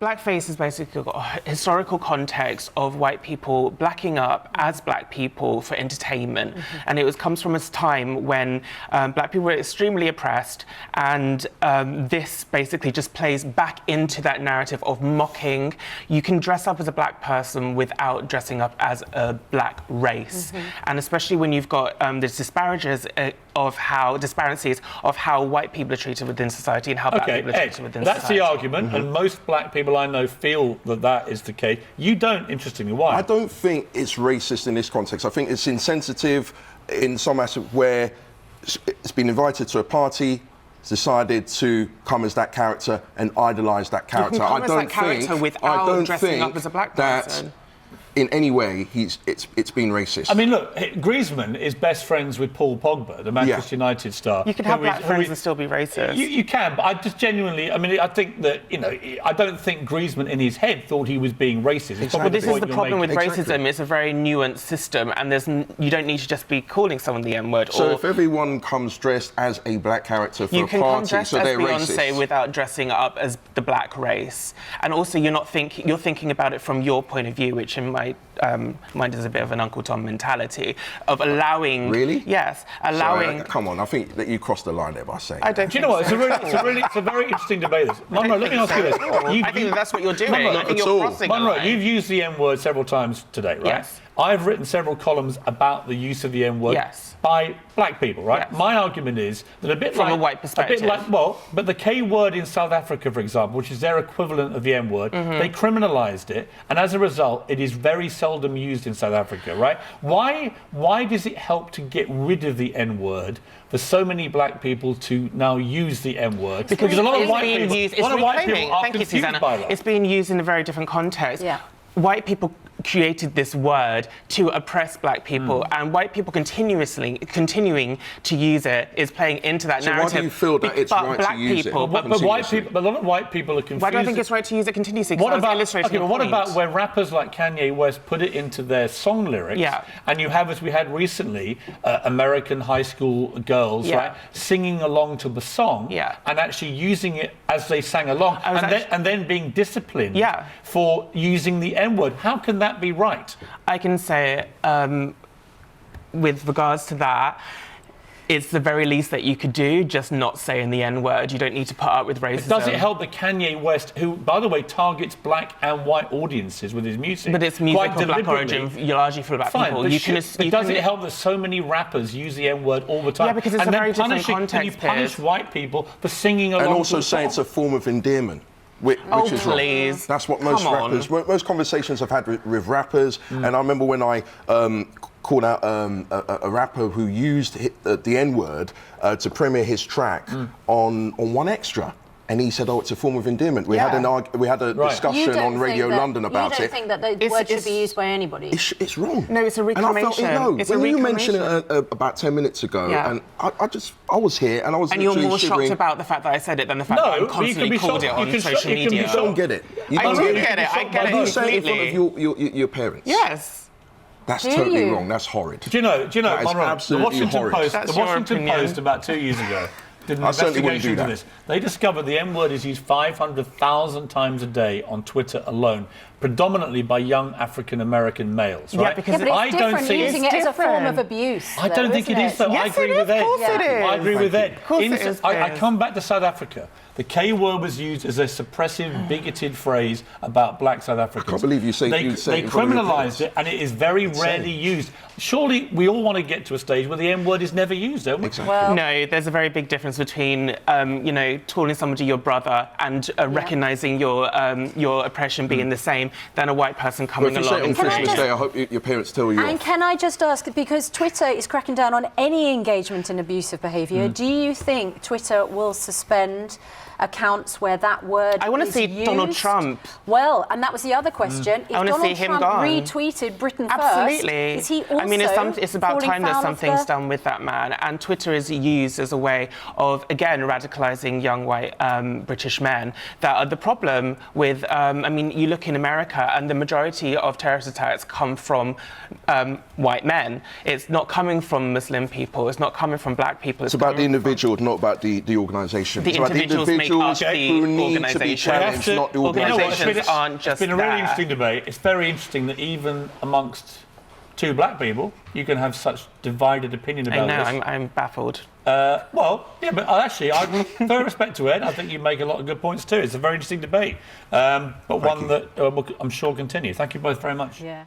Blackface has basically got a historical context of white people blacking up as black people for entertainment. And it comes from a time when black people were extremely oppressed, and this basically just plays back into that narrative of mocking. You can dress up as a black person without dressing up as a black race. And especially when you've got the disparities of how white people are treated within society and how black people are treated within society. That's the argument, and most black people I know feel that is the case. You don't, interestingly. Why? I don't think it's racist in this context. I think it's insensitive in some aspect where it's been invited to a party, decided to come as that character and idolise that character. You can come as that character without dressing up as a black person. In any way, it's been racist. I mean, look, Griezmann is best friends with Paul Pogba, the Manchester United star. You can have black friends and still be racist. You can, but I just genuinely, I think that, I don't think Griezmann in his head thought he was being racist. Exactly. But this is the problem with racism. It's a very nuanced system, and you don't need to just be calling someone the N-word. So if everyone comes dressed as a black character for a party, so they're racist. You can come dressed as Beyonce without dressing up as the black race. And also, you're thinking about it from your point of view, which in my mind is a bit of an Uncle Tom mentality of allowing. Really? Yes, allowing. Sorry, come on, I think that you crossed the line there by saying. I don't. Do you know what? It's a very interesting debate. Munroe, let me ask you this. I think that's what you're doing. Munroe, I think you're crossing. Munroe, you've used the N-word several times today, right? Yes. I've written several columns about the use of the N-word by black people, right? Yes. My argument is that from a white perspective. But the K word in South Africa, for example, which is their equivalent of the N-word, they criminalised it, and as a result, it is very seldom used in South Africa, right? Why does it help to get rid of the N-word for so many black people to now use the N-word? Because a lot of white people, are Thank you, confused Susanna. by that. It's being used in a very different context. Yeah. White people created this word to oppress black people, and white people continuing to use it is playing into that narrative. So why do you feel that it's right to use it? But a lot of white people are confused. Why do I think it's right to use it continuously? What about where rappers like Kanye West put it into their song lyrics? And you have, as we had recently, American high school girls, right, singing along to the song, and actually using it as they sang along, and then being disciplined for using the N-word. How can that be right? I can say, with regards to that, it's the very least that you could do, just not saying the N-word. You don't need to put up with racism. Does it help that Kanye West, who, by the way, targets black and white audiences with his music? But it's music of black origin, largely for black people. But does it help that so many rappers use the N-word all the time? Yeah, because it's a very different context, and you punish white people for singing along and also say it's a form of endearment. Which is wrong. That's what most conversations I've had with rappers, and I remember when I called out a rapper who used the N-word to premiere his track on One Extra. And he said, it's a form of endearment. We had a discussion on Radio London about it. You don't think that the word should be used by anybody? It's wrong. No, it's a reclamation. When you mentioned it about 10 minutes ago, and I was here and I was. And you're more shocked about the fact that I said it than the fact that I constantly called it on social media. You don't get it. I do get it. I get it completely. You say it in front of your parents. Yes. That's totally wrong. That's horrid. Do you know, Munroe, the Washington Horrid. Post about 2 years ago did an I certainly wouldn't investigation do into that. this. They discovered the N-word is used 500,000 times a day on Twitter alone, predominantly by young African-American males, right? Yeah, because but it's different using it as a form of abuse. I don't think it is, though. Yes, I agree with Ed. Of course it is. I agree with Ed. Of course it is. I come back to South Africa. The K word was used as a suppressive, bigoted phrase about black South Africans. I can't believe you say they criminalised it, and it is very rarely used. Surely we all want to get to a stage where the N-word is never used, don't we? Exactly. Well, no, there's a very big difference between, calling somebody your brother and recognising your oppression being the same than a white person coming along. If you say it on Christmas Day, I hope your parents tell you. And can I just ask, because Twitter is cracking down on any engagement in abusive behaviour, do you think Twitter will suspend accounts where that word I want to see used? Donald Trump. Well, and that was the other question. If I want to see him Trump gone. retweeted Britain Absolutely. first, is he also it's about time that something's done. done with that man. And Twitter is used as a way of, again, radicalising young white British men that are the problem with, you look in America, America, and the majority of terrorist attacks come from white men. It's not coming from Muslim people. It's not coming from black people. It's about the individual, not about the organisation. The individuals make up the organisation. Not the organisations aren't just It's been a really interesting debate. It's very interesting that even amongst two black people, you can have such divided opinion about this. I know, I'm baffled. Well, yeah, but actually, I fair respect to Ed. I think you make a lot of good points too. It's a very interesting debate, but one that I'm sure will continue. Thank you both very much. Yeah.